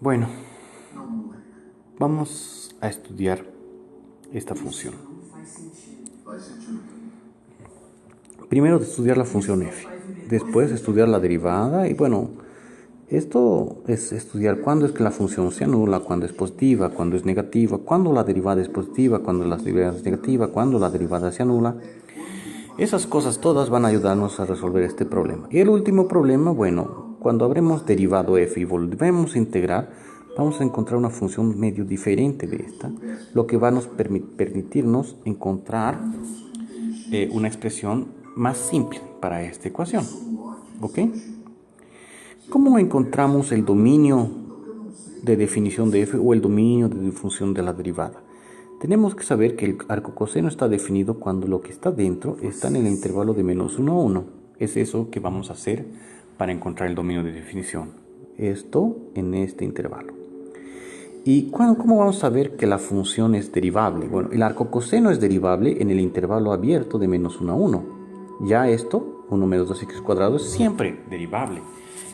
Bueno, vamos a estudiar esta función. Primero de estudiar la función f, después estudiar la derivada y bueno, esto es estudiar cuándo es que la función se anula, cuándo es positiva, cuándo es negativa, cuándo la derivada es positiva, cuándo la derivada es negativa, cuándo la derivada se anula. Esas cosas todas van a ayudarnos a resolver este problema. Y el último problema, bueno, cuando habremos derivado f y volvemos a integrar, vamos a encontrar una función medio diferente de esta, lo que va a permitirnos encontrar una expresión más simple para esta ecuación. ¿Ok? ¿Cómo encontramos el dominio de definición de f o el dominio de función de la derivada? Tenemos que saber que el arco coseno está definido cuando lo que está dentro está en el intervalo de menos 1 a 1. Es eso que vamos a hacer para encontrar el dominio de definición. Esto en este intervalo. ¿Y cómo vamos a saber que la función es derivable? Bueno, el arco coseno es derivable en el intervalo abierto de menos 1 a 1. Ya esto, 1 menos 2x cuadrado, es siempre derivable.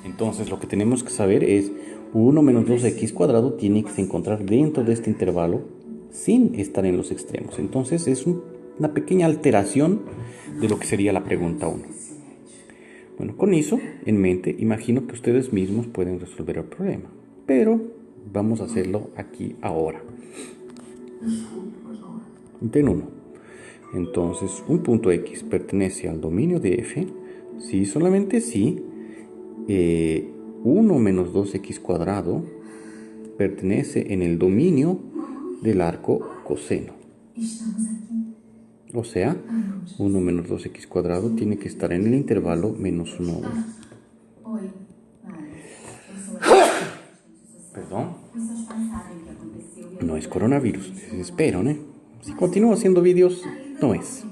Entonces lo que tenemos que saber es 1 menos 2x cuadrado tiene que se encontrar dentro de este intervalo sin estar en los extremos. Entonces es una pequeña alteración de lo que sería la pregunta 1. Bueno, con eso en mente, imagino que ustedes mismos pueden resolver el problema. Pero vamos a hacerlo aquí ahora. Ten 1. Entonces, un punto X pertenece al dominio de f. Si, solamente si 1 menos 2x cuadrado pertenece en el dominio del arco coseno. O sea, 1 menos 2x cuadrado tiene que estar en el intervalo menos 1 a 1. Perdón. No es coronavirus, espero, ¿no? Si continúo haciendo vídeos, no es.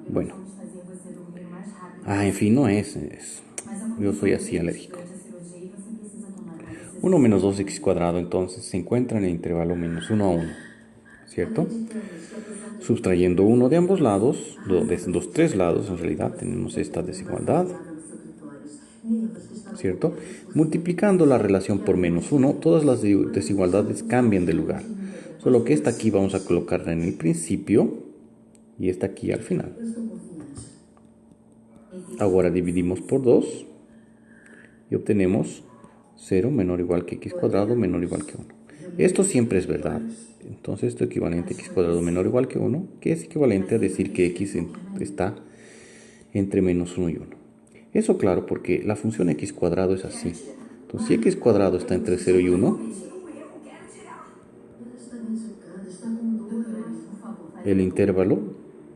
Bueno. En fin, no es. Yo soy así alérgico. 1 menos 2x cuadrado entonces se encuentra en el intervalo menos 1 a 1, ¿cierto? Subtrayendo 1 de ambos lados, de los tres lados en realidad tenemos esta desigualdad, ¿cierto? Multiplicando la relación por menos 1, todas las desigualdades cambian de lugar. Solo que esta aquí vamos a colocarla en el principio y esta aquí al final. Ahora dividimos por 2 y obtenemos 0 menor o igual que x cuadrado menor o igual que 1. Esto siempre es verdad. Entonces esto es equivalente a x cuadrado menor o igual que 1, que es equivalente a decir que x está entre menos 1 y 1. Eso claro, porque la función x cuadrado es así. Entonces si x cuadrado está entre 0 y 1, el intervalo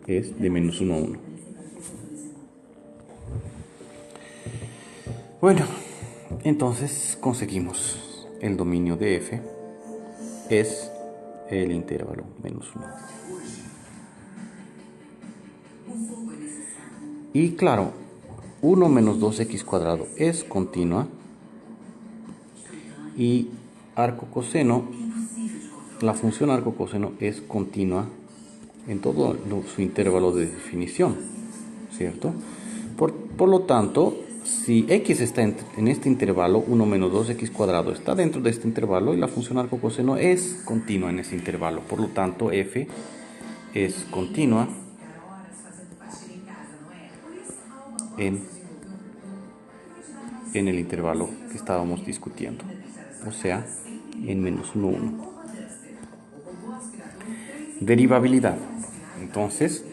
es de menos 1 a 1. Bueno, entonces conseguimos el dominio de f es el intervalo menos 1. Y claro, 1 menos 2x cuadrado es continua y arco coseno, la función arco coseno es continua en todo su intervalo de definición, ¿cierto? Por lo tanto, si x está en este intervalo, 1 menos 2x cuadrado está dentro de este intervalo y la función arco coseno es continua en ese intervalo. Por lo tanto, f es continua en el intervalo que estábamos discutiendo, o sea, en menos 1, 1. Derivabilidad. Entonces,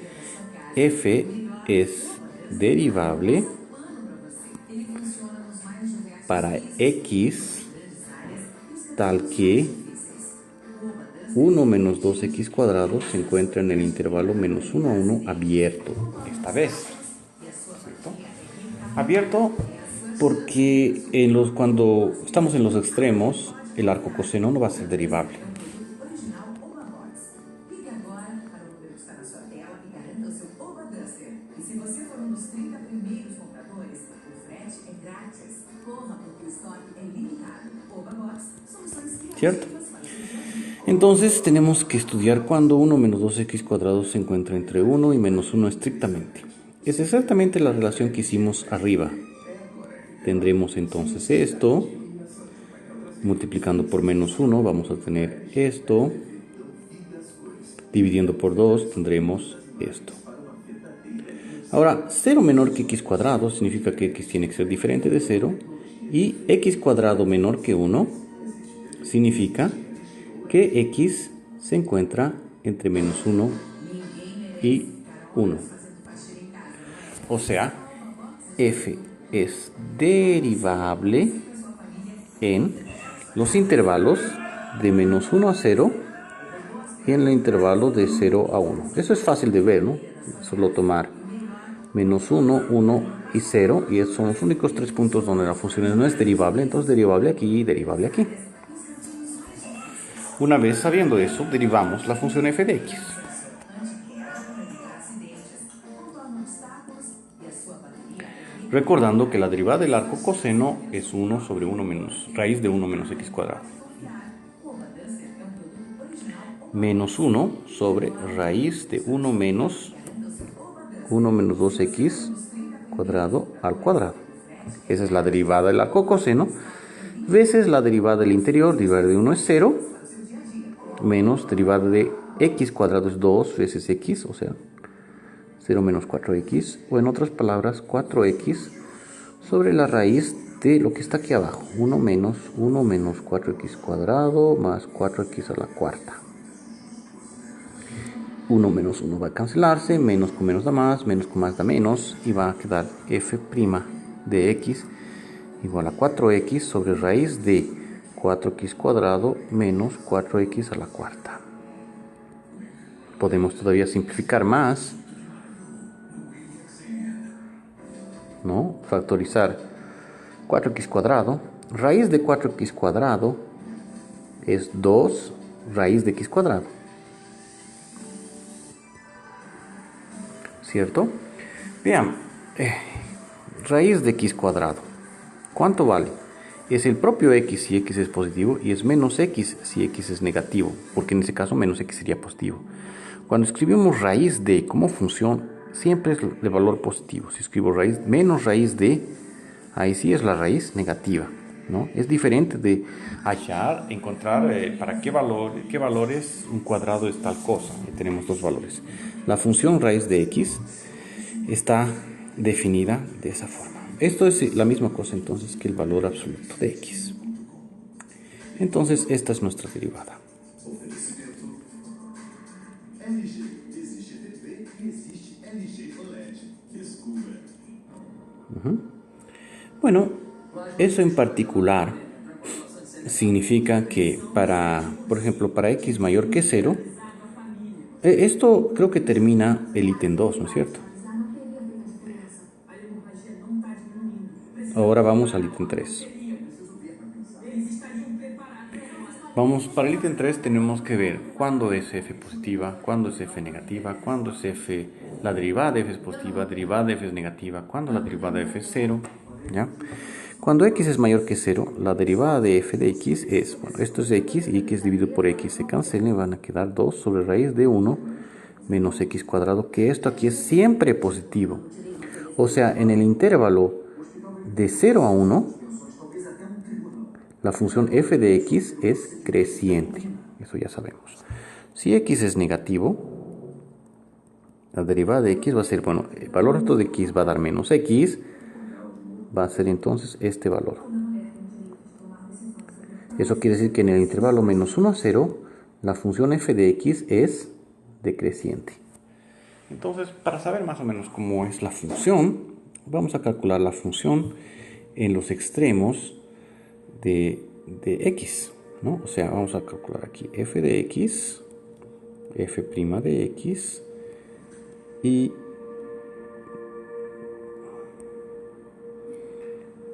f es derivable para x tal que 1 menos 2x cuadrado se encuentra en el intervalo menos 1 a 1 abierto, esta vez, ¿cierto? Abierto porque cuando estamos en los extremos, el arco coseno no va a ser derivable. ¿Cierto? Entonces tenemos que estudiar cuando 1 menos 2x cuadrado se encuentra entre 1 y menos 1 estrictamente. Es exactamente la relación que hicimos arriba. Tendremos entonces esto Multiplicando por menos 1 vamos a tener esto. Dividiendo por 2 tendremos esto. Ahora, 0 menor que x cuadrado significa que x tiene que ser diferente de 0. Y x cuadrado menor que 1 significa que x se encuentra entre menos 1 y 1. O sea, f es derivable en los intervalos de menos 1 a 0 y en el intervalo de 0 a 1. Eso es fácil de ver, ¿no? Solo tomar menos 1, 1 y 0, y esos son los únicos tres puntos donde la función no es derivable, entonces derivable aquí y derivable aquí. Una vez sabiendo eso, derivamos la función f de x. Recordando que la derivada del arco coseno es 1 sobre 1 menos raíz de 1 menos x cuadrado. Menos 1 sobre raíz de 1 menos 2x cuadrado al cuadrado. Esa es la derivada del arco coseno. Veces la derivada del interior, derivada de 1 es 0, menos derivada de x cuadrado es 2 veces x, o sea, 0 menos 4x, o en otras palabras, 4x sobre la raíz de lo que está aquí abajo, 1 menos 4x cuadrado más 4x a la cuarta. 1 menos 1 va a cancelarse, menos con menos da más, menos con más da menos, y va a quedar f' de x igual a 4x sobre raíz de 4x cuadrado menos 4x a la cuarta. Podemos todavía simplificar más, ¿no? Factorizar 4x cuadrado. Raíz de 4x cuadrado es 2 raíz de x cuadrado. ¿Cierto? Vean, raíz de x cuadrado. ¿Cuánto vale? Es el propio x si x es positivo y es menos x si x es negativo, porque en ese caso menos x sería positivo. Cuando escribimos raíz de como función, siempre es de valor positivo. Si escribo raíz menos raíz de, ahí sí es la raíz negativa, ¿no? Es diferente de encontrar para qué valores un cuadrado es tal cosa. Y tenemos dos valores. La función raíz de x está definida de esa forma. Esto es la misma cosa entonces que el valor absoluto de x. Entonces esta es nuestra derivada. Bueno, eso en particular significa que por ejemplo, para x mayor que 0, esto creo que termina el ítem 2, ¿no es cierto? Ahora vamos al ítem 3. Para el ítem 3 tenemos que ver cuándo es f positiva, cuándo es f negativa, cuándo es f, la derivada de f es positiva, derivada de f es negativa, cuándo la derivada de f es 0, ¿ya? Cuando x es mayor que 0, la derivada de f de x es, bueno, esto es x y x dividido por x se cancela y van a quedar 2 sobre raíz de 1 menos x cuadrado, que esto aquí es siempre positivo. O sea, en el intervalo de 0 a 1, la función f de x es creciente. Eso ya sabemos. Si x es negativo, la derivada de x va a ser, bueno, el valor de x va a dar menos x, va a ser entonces este valor. Eso quiere decir que en el intervalo menos 1 a 0, la función f de x es decreciente. Entonces, para saber más o menos cómo es la función, vamos a calcular la función en los extremos de x, ¿no? O sea, vamos a calcular aquí f de x, f' de x, y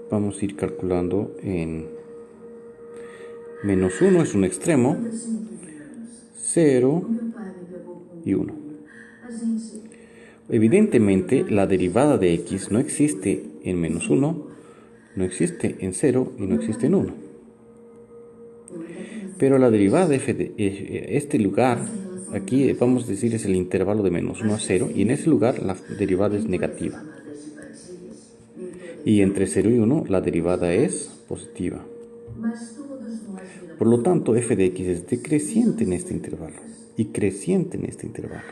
vamos a ir calculando en menos 1 es un extremo, 0 y 1. Evidentemente, la derivada de x no existe en menos 1, no existe en 0 y no existe en 1. Pero la derivada de f de este lugar, aquí vamos a decir es el intervalo de menos 1 a 0, y en ese lugar la derivada es negativa. Y entre 0 y 1 la derivada es positiva. Por lo tanto, f de x es decreciente en este intervalo y creciente en este intervalo.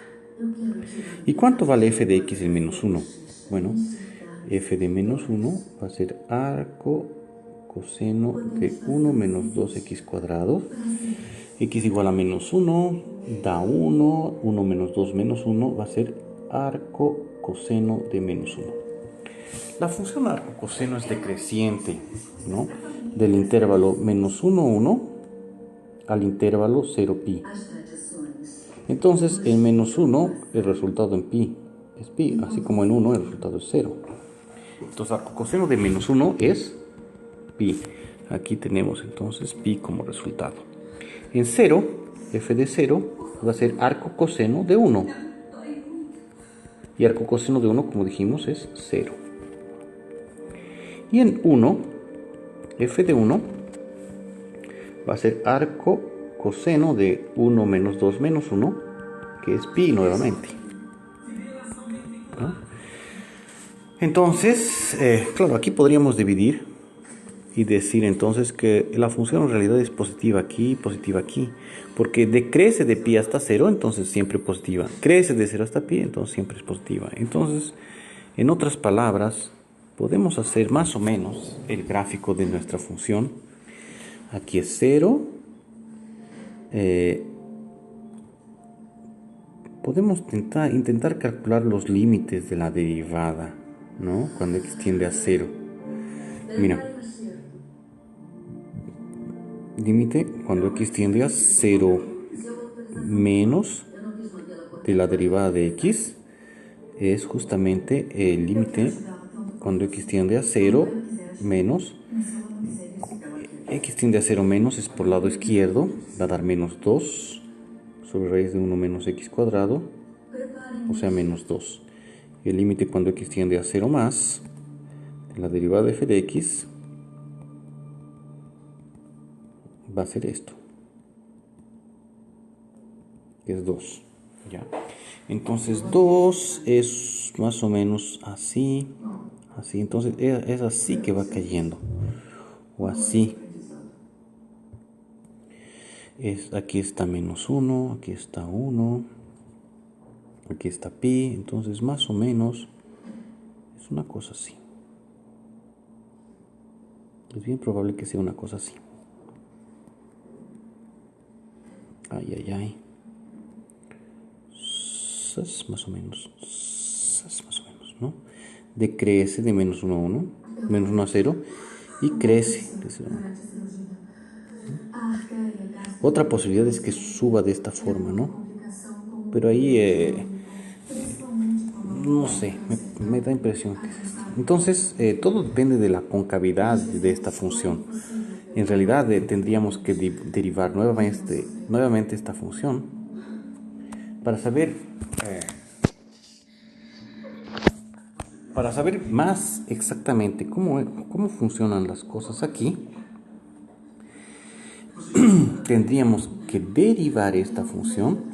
¿Y cuánto vale f de x en menos 1? Bueno, f de menos 1 va a ser arco coseno de 1 menos 2x cuadrado. X igual a menos 1, da 1, 1 menos 2 menos 1 va a ser arco coseno de menos 1. La función arco coseno es decreciente, ¿no? Del intervalo menos 1, 1 al intervalo 0 pi. Entonces, en menos 1 el resultado en pi es pi, así como en 1 el resultado es 0. Entonces, arco coseno de menos 1 es pi. Aquí tenemos entonces pi como resultado. En 0, f de 0 va a ser arco coseno de 1. Y arco coseno de 1, como dijimos, es 0. Y en 1, f de 1 va a ser arco coseno de 1 menos 2 menos 1, que es pi nuevamente, ¿no? Entonces, claro, aquí podríamos dividir y decir entonces que la función en realidad es positiva aquí, porque decrece de pi hasta 0, entonces siempre positiva. Crece de 0 hasta pi, entonces siempre es positiva. Entonces, en otras palabras, podemos hacer más o menos el gráfico de nuestra función. Aquí es 0. Podemos intentar calcular los límites de la derivada, ¿no? Cuando x tiende a 0. Mira. Límite cuando x tiende a 0 menos de la derivada de x es justamente el límite cuando x tiende a 0 menos. X tiende a 0 menos es por lado izquierdo, va a dar menos 2 sobre raíz de 1 menos x cuadrado, o sea menos 2. El límite cuando x tiende a 0 más de la derivada de f de x va a ser esto, que es 2, ¿ya? Entonces 2 es más o menos así, entonces es así que va cayendo, o así. Aquí está menos 1, aquí está 1, aquí está pi, entonces más o menos es una cosa así. Es bien probable que sea una cosa así. Ay. Más o menos, ¿no? Decrece de menos 1 a 1, menos 1 a 0, y crece de 0 a 1. Otra posibilidad es que suba de esta forma, ¿no? Pero ahí, no sé, me da impresión que es esto. Entonces, todo depende de la concavidad de esta función. En realidad, tendríamos que derivar nuevamente esta función para saber más exactamente cómo funcionan las cosas aquí. Tendríamos que derivar esta función.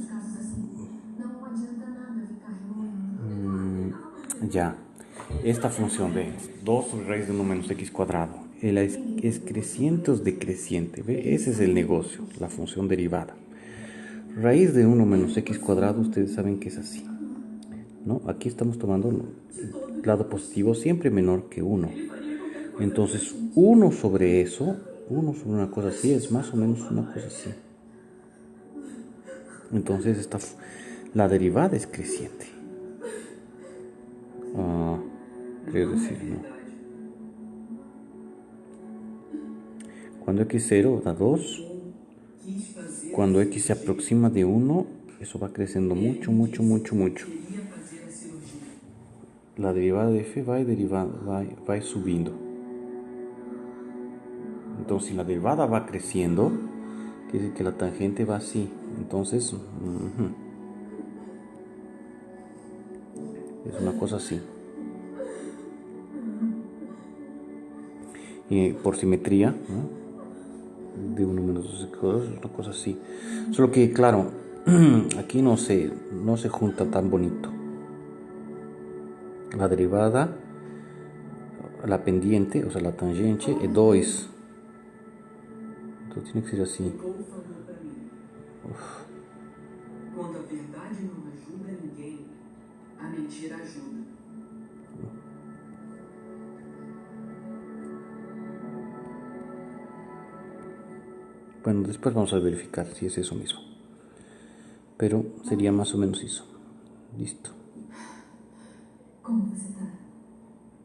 Esta función de 2 sobre raíz de 1 menos x cuadrado. Es creciente o es decreciente. ¿Ve? Ese es el negocio, la función derivada. Raíz de 1 menos x cuadrado, ustedes saben que es así, ¿no? Aquí estamos tomando el lado positivo siempre menor que 1. Entonces, 1 sobre eso, 1 sobre una cosa así, es más o menos una cosa así. Entonces, la derivada es creciente. Quiero decir, ¿no? Cuando x0 da 2, cuando x se aproxima de 1, eso va creciendo mucho. La derivada de f va subiendo. Entonces, si la derivada va creciendo, quiere decir que la tangente va así. Entonces, es una cosa así. Y por simetría, ¿no? De 1 menos 2 es una cosa así. Solo que, claro, aquí no se junta tan bonito. La derivada, la pendiente, o sea, la tangente, es 2. Entonces tiene que ser así. Uf. Quando a verdade não ajuda ninguém, a mentira ajuda. Bueno, después vamos a verificar si es eso mismo. Pero sería más o menos eso. Listo. Como você tá?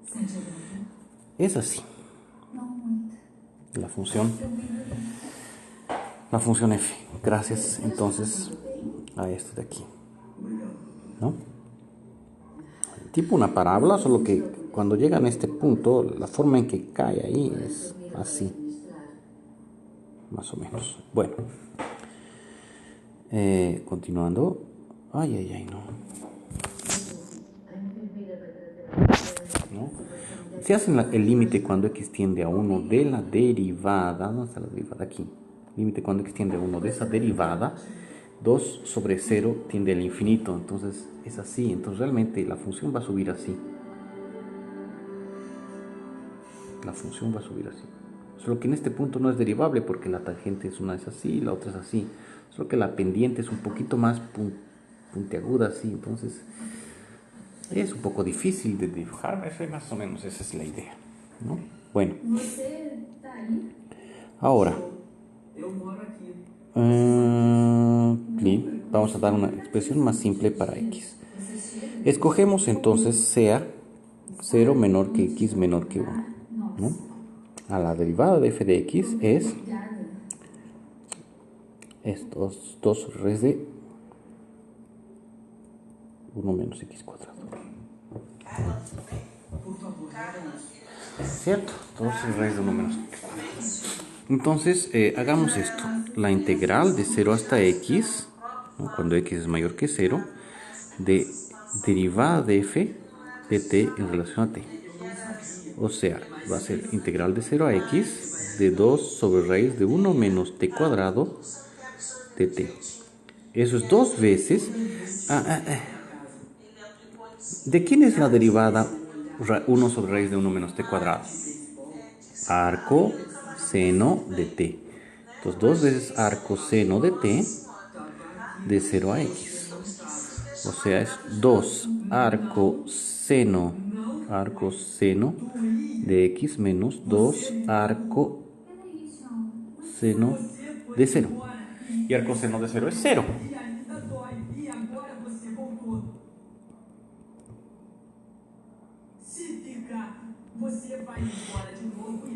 Sente alguma dor? Es así. Não muito. La función F. Gracias entonces a esto de aquí. ¿No? Tipo una parábola, solo que cuando llegan a este punto, la forma en que cae ahí es así. Más o menos. Bueno. Continuando. Ay, no. ¿No? Se hace el límite cuando x tiende a 1 de la derivada. ¿Dónde está la derivada? Aquí. Límite cuando x tiende a 1 de esa derivada. 2 sobre 0 tiende al infinito. Entonces es así. Entonces realmente la función va a subir así. La función va a subir así. Solo que en este punto no es derivable porque la tangente una es así y la otra es así. Solo que la pendiente es un poquito más puntiaguda así. Entonces es un poco difícil de dibujar. Más o menos esa es la idea, ¿no? Bueno. Ahora. Vamos a dar una expresión más simple para x. Escogemos entonces sea 0 menor que x menor que 1, ¿no? A la derivada de f de x es estos 2 raíz de 1 menos x cuadrado. ¿Cierto? 2 raíz de 1 menos x cuadrado. Entonces, hagamos esto. La integral de 0 hasta x, ¿no? Cuando x es mayor que 0, de derivada de f de t en relación a t. O sea, va a ser integral de 0 a x de 2 sobre raíz de 1 menos t cuadrado de t. Eso es 2 veces. ¿De quién es la derivada 1 sobre raíz de 1 menos t cuadrado? Arco seno de t. Entonces 2 veces arco seno de t de 0 a x. O sea, es 2 arco seno de x menos 2 arco seno de 0. Y arco seno de 0 es 0.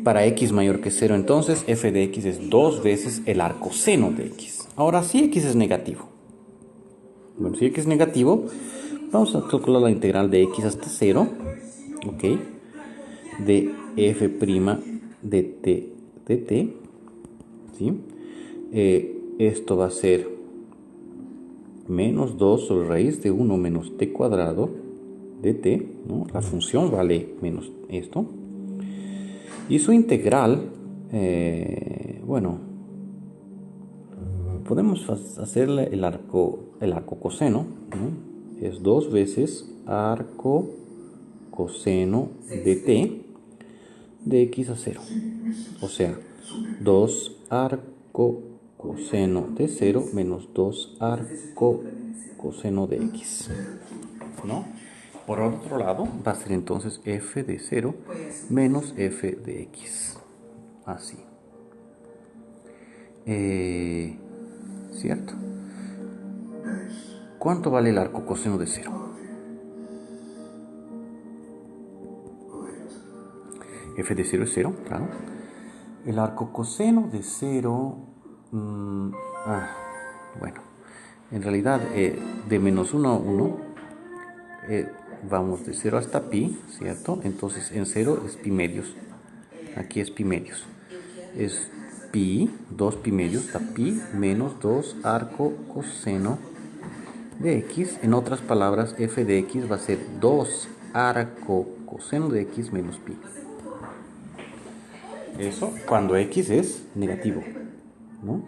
Para x mayor que 0, entonces f de x es 2 veces el arco seno de x. Ahora, si x es negativo. Bueno, si x es negativo, vamos a calcular la integral de x hasta 0. ¿Ok? De f' de t. ¿Sí? Esto va a ser menos 2 sobre raíz de 1 menos t cuadrado de t, ¿no? La función vale menos esto. Y su integral, bueno, podemos hacerle el arco coseno, ¿no? Es 2 veces arco coseno de t de x a 0. O sea, 2 arco coseno de 0 menos 2 arco coseno de x, ¿no? Por otro lado, va a ser entonces f de 0 menos f de x. Así. ¿Cierto? ¿Cuánto vale el arco coseno de 0? F de 0 es 0, claro. El arco coseno de 0... bueno, en realidad de menos 1 a 1 vamos de 0 hasta pi, ¿cierto? Entonces en 0 es pi medios. Aquí es pi medios. Es pi, 2 pi medios, da pi menos 2 arco coseno de x. En otras palabras, f de x va a ser 2 arco coseno de x menos pi. Eso cuando x es negativo, ¿no?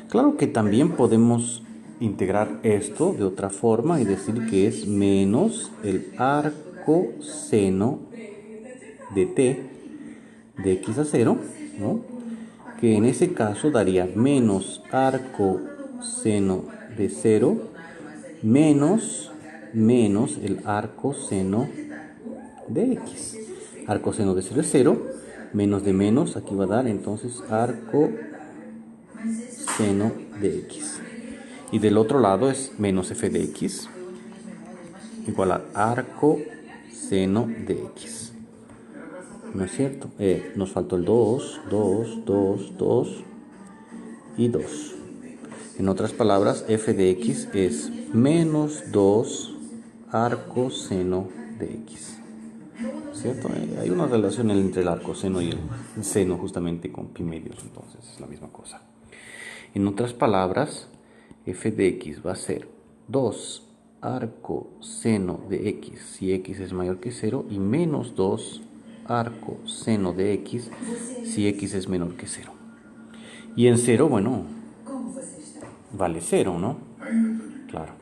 Claro que también podemos integrar esto de otra forma y decir que es menos el arco seno de t de x a 0, ¿no? que en ese caso daría menos arco seno de 0 menos el arco seno de x. Arco seno de 0 es 0, menos de menos, aquí va a dar entonces arco seno de x. Y del otro lado es menos f de x igual a arco seno de x. ¿No es cierto? Nos faltó el 2, 2, 2, 2 y 2. En otras palabras, f de x es menos 2 arco seno de x. ¿Cierto? Hay una relación entre el arco seno y el seno justamente con pi medios, entonces es la misma cosa. En otras palabras, f de x va a ser 2 arco seno de x si x es mayor que 0 y menos 2 arco seno de x si x es menor que 0. Y en 0, bueno, vale 0, ¿no? Claro.